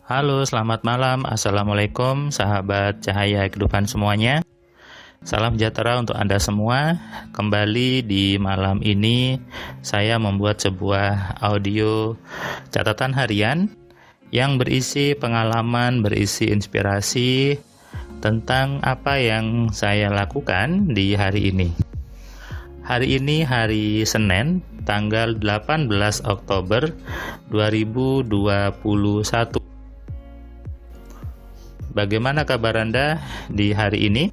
Halo, selamat malam. Assalamualaikum, sahabat cahaya kehidupan semuanya. Salam sejahtera untuk Anda semua. Kembali di malam ini, saya membuat sebuah audio catatan harian yang berisi pengalaman, berisi inspirasi tentang apa yang saya lakukan di hari ini. Hari ini hari Senin, tanggal 18 Oktober 2021. Bagaimana kabar Anda di hari ini?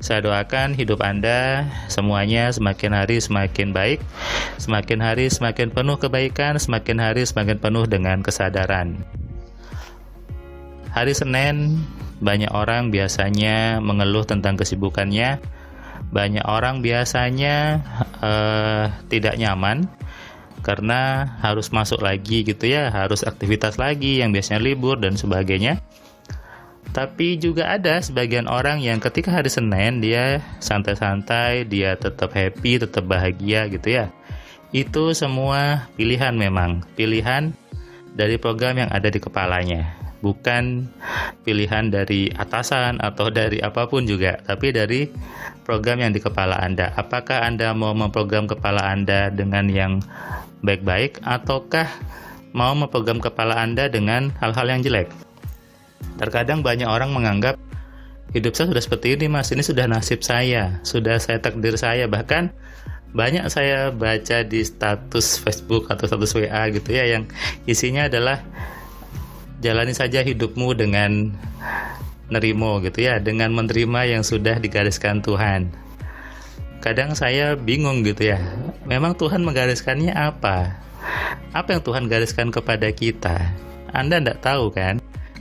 Saya doakan hidup Anda semuanya semakin hari semakin baik, semakin hari semakin penuh kebaikan, semakin hari semakin penuh dengan kesadaran. Hari Senin, banyak orang biasanya mengeluh tentang kesibukannya. Banyak orang biasanya tidak nyaman karena harus masuk lagi gitu ya, harus aktivitas lagi yang biasanya libur dan sebagainya. Tapi juga ada sebagian orang yang ketika hari Senin dia santai-santai, dia tetap happy, tetap bahagia gitu ya. Itu semua pilihan memang, pilihan dari program yang ada di kepalanya. Bukan pilihan dari atasan atau dari apapun juga, tapi dari program yang di kepala Anda. Apakah Anda mau memprogram kepala Anda dengan yang baik-baik, ataukah mau memprogram kepala Anda dengan hal-hal yang jelek? Terkadang banyak orang menganggap hidup saya sudah seperti ini mas, ini sudah nasib saya, sudah saya takdir saya. Bahkan banyak saya baca di status Facebook atau status WA gitu ya, yang isinya adalah jalani saja hidupmu dengan nerimo gitu ya, dengan menerima yang sudah digariskan Tuhan. Kadang saya bingung gitu ya, memang Tuhan menggariskannya apa? Apa yang Tuhan gariskan kepada kita? Anda tidak tahu kan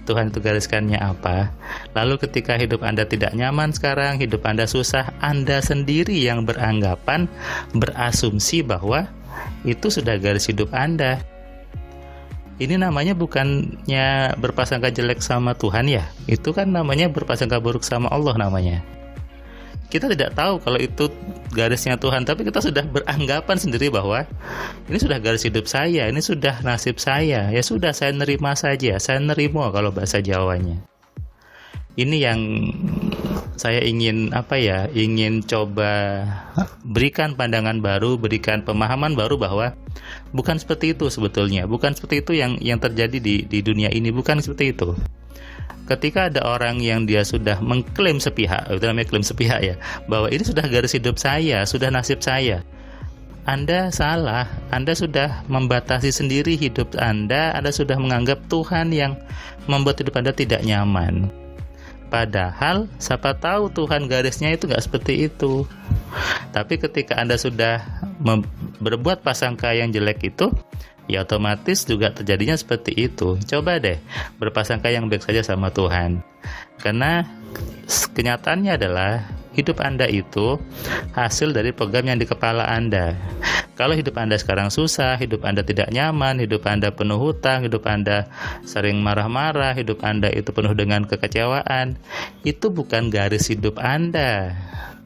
Tuhan itu gariskannya apa? Lalu ketika hidup Anda tidak nyaman sekarang, hidup Anda susah, Anda sendiri yang beranggapan, berasumsi bahwa itu sudah garis hidup Anda. Ini namanya bukannya berprasangka jelek sama Tuhan ya, itu kan namanya berprasangka buruk sama Allah namanya. Kita tidak tahu kalau itu garisnya Tuhan, tapi kita sudah beranggapan sendiri bahwa ini sudah garis hidup saya, ini sudah nasib saya, ya sudah saya nerima saja, saya nerimo kalau bahasa Jawanya. Ini yang saya ingin ingin coba berikan pandangan baru, berikan pemahaman baru bahwa bukan seperti itu sebetulnya, bukan seperti itu yang terjadi di dunia ini, bukan seperti itu. Ketika ada orang yang dia sudah mengklaim sepihak, itu namanya klaim sepihak ya, bahwa ini sudah garis hidup saya, sudah nasib saya. Anda salah, Anda sudah membatasi sendiri hidup Anda sudah menganggap Tuhan yang membuat hidup Anda tidak nyaman. Padahal siapa tahu Tuhan garisnya itu nggak seperti itu. Tapi ketika Anda sudah berbuat prasangka yang jelek itu, ya otomatis juga terjadinya seperti itu. Coba deh berprasangka yang baik saja sama Tuhan. Karena kenyataannya adalah hidup Anda itu hasil dari program yang di kepala Anda. Kalau hidup Anda sekarang susah, hidup Anda tidak nyaman, hidup Anda penuh hutang, hidup Anda sering marah-marah, hidup Anda itu penuh dengan kekecewaan, itu bukan garis hidup Anda.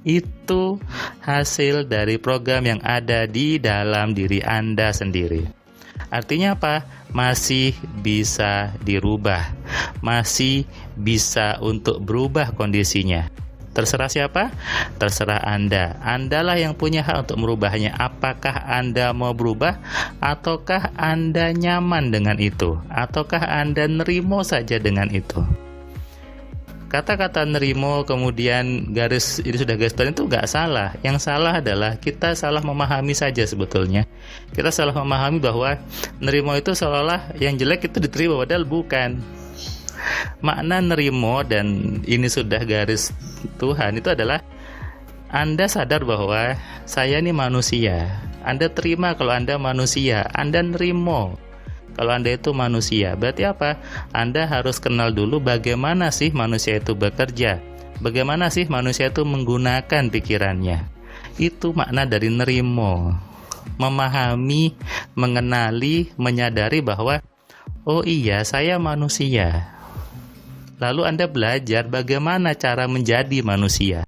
Itu hasil dari program yang ada di dalam diri Anda sendiri. Artinya apa? Masih bisa dirubah, masih bisa untuk berubah kondisinya. Terserah siapa? Terserah Anda. Andalah yang punya hak untuk merubahnya. Apakah Anda mau berubah? Ataukah Anda nyaman dengan itu? Ataukah Anda nerimo saja dengan itu? Kata-kata nerimo kemudian garis ini sudah garis Tuhan itu nggak salah. Yang salah adalah kita salah memahami saja sebetulnya. Kita salah memahami bahwa nerimo itu seolah-olah yang jelek itu diterima, padahal bukan. Makna nerimo dan ini sudah garis Tuhan itu adalah Anda sadar bahwa saya ini manusia. Anda terima kalau Anda manusia, Anda nerimo kalau Anda itu manusia. Berarti apa? Anda harus kenal dulu bagaimana sih manusia itu bekerja, bagaimana sih manusia itu menggunakan pikirannya. Itu makna dari nerimo. Memahami, mengenali, menyadari bahwa oh iya, saya manusia. Lalu Anda belajar bagaimana cara menjadi manusia,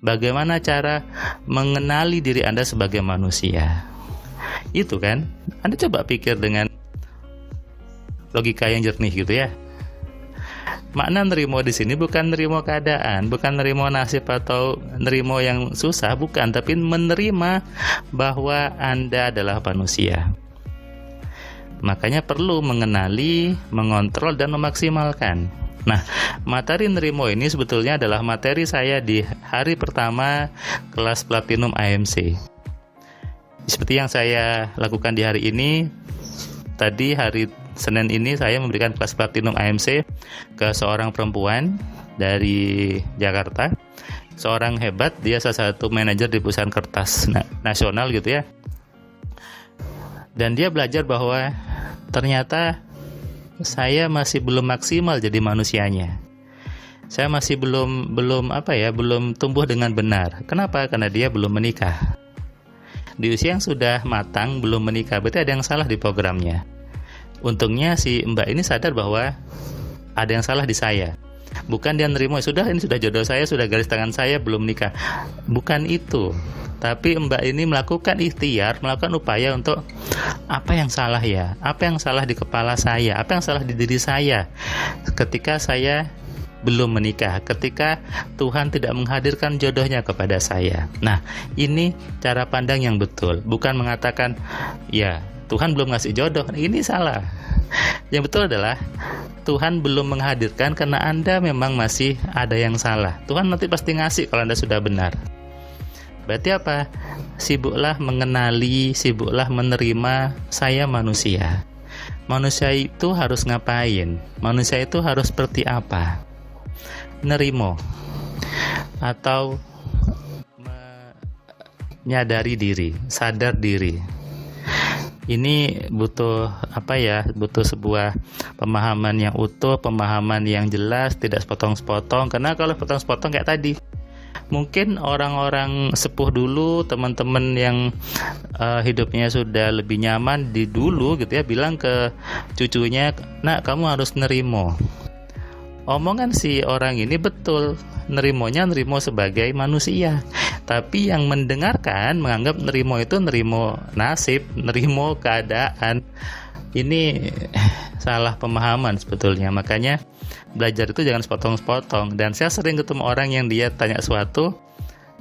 bagaimana cara mengenali diri Anda sebagai manusia. Itu kan, Anda coba pikir dengan logika yang jernih gitu ya. Makna nerimo di sini bukan nerimo keadaan, bukan nerimo nasib atau nerimo yang susah, bukan, tapi menerima bahwa Anda adalah manusia. Makanya perlu mengenali, mengontrol, dan memaksimalkan. Nah, materi nerimo ini sebetulnya adalah materi saya di hari pertama kelas Platinum AMC. Seperti yang saya lakukan di hari ini, tadi hari Senin ini saya memberikan kelas Platinum AMC ke seorang perempuan dari Jakarta, seorang hebat, dia salah satu manajer di perusahaan kertas nasional gitu ya. Dan dia belajar bahwa ternyata saya masih belum maksimal jadi manusianya. Saya masih belum tumbuh dengan benar. Kenapa? Karena dia belum menikah. Di usia yang sudah matang belum menikah, berarti ada yang salah di programnya. Untungnya si Mbak ini sadar bahwa ada yang salah di saya. Bukan dia nerima, ini sudah jodoh saya, sudah garis tangan saya, belum nikah. Bukan itu. Tapi Mbak ini melakukan ikhtiar, melakukan upaya untuk apa yang salah ya? Apa yang salah di kepala saya? Apa yang salah di diri saya? Ketika saya belum menikah, ketika Tuhan tidak menghadirkan jodohnya kepada saya. Nah, ini cara pandang yang betul. Bukan mengatakan, ya Tuhan belum ngasih jodoh, ini salah. Yang betul adalah Tuhan belum menghadirkan karena Anda memang masih ada yang salah. Tuhan nanti pasti ngasih kalau Anda sudah benar. Berarti apa? Sibuklah mengenali, sibuklah menerima saya manusia. Manusia itu harus ngapain? Manusia itu harus seperti apa? Nerimo atau menyadari diri, sadar diri. Ini butuh butuh sebuah pemahaman yang utuh, pemahaman yang jelas, tidak sepotong-sepotong. Karena kalau sepotong-sepotong kayak tadi, mungkin orang-orang sepuh dulu, teman-teman yang hidupnya sudah lebih nyaman di dulu gitu ya, bilang ke cucunya, "Nak, kamu harus nerimo." Omongan si orang ini betul, nerimo sebagai manusia. Tapi yang mendengarkan menganggap nerimo itu nerimo nasib, nerimo keadaan. Ini salah pemahaman sebetulnya. Makanya belajar itu jangan sepotong-sepotong. Dan saya sering ketemu orang yang dia tanya sesuatu,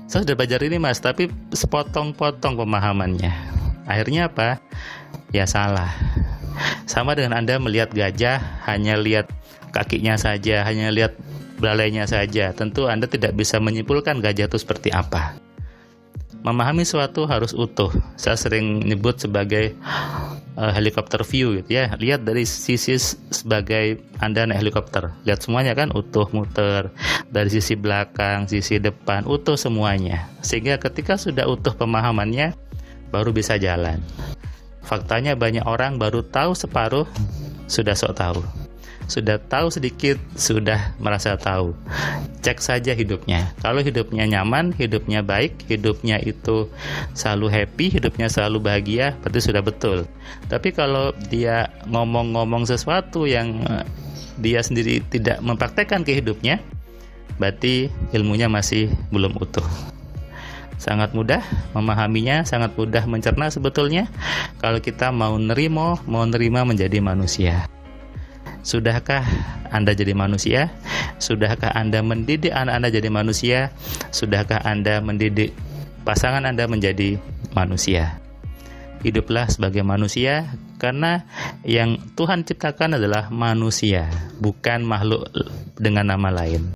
saya sudah belajar ini mas, tapi sepotong-potong pemahamannya. Akhirnya apa? Ya salah. Sama dengan Anda melihat gajah, hanya lihat kakinya saja, hanya lihat belalainya saja. Tentu Anda tidak bisa menyimpulkan gajah itu seperti apa. Memahami sesuatu harus utuh. Saya sering nyebut sebagai helikopter view gitu ya. Lihat dari sisi sebagai Anda naik helikopter. Lihat semuanya kan utuh, muter. Dari sisi belakang, sisi depan, utuh semuanya. Sehingga ketika sudah utuh pemahamannya, baru bisa jalan. Faktanya banyak orang baru tahu separuh, sudah sok tahu. Sudah tahu sedikit, sudah merasa tahu. Cek saja hidupnya. Kalau hidupnya nyaman, hidupnya baik, hidupnya itu selalu happy, hidupnya selalu bahagia, berarti sudah betul. Tapi kalau dia ngomong-ngomong sesuatu yang dia sendiri tidak mempraktekkan ke hidupnya, berarti ilmunya masih belum utuh. Sangat mudah memahaminya, sangat mudah mencerna sebetulnya kalau kita mau nerima menjadi manusia. Sudahkah Anda jadi manusia? Sudahkah Anda mendidik anak Anda jadi manusia? Sudahkah Anda mendidik pasangan Anda menjadi manusia? Hiduplah sebagai manusia, karena yang Tuhan ciptakan adalah manusia, bukan makhluk dengan nama lain.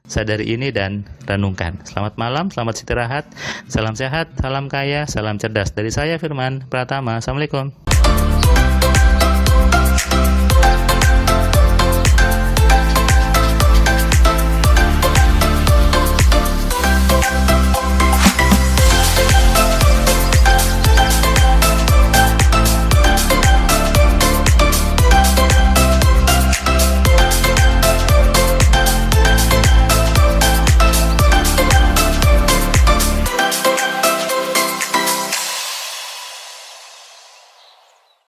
Sadari ini dan renungkan. Selamat malam, selamat istirahat, salam sehat, salam kaya, salam cerdas. Dari saya Firman Pratama. Assalamualaikum.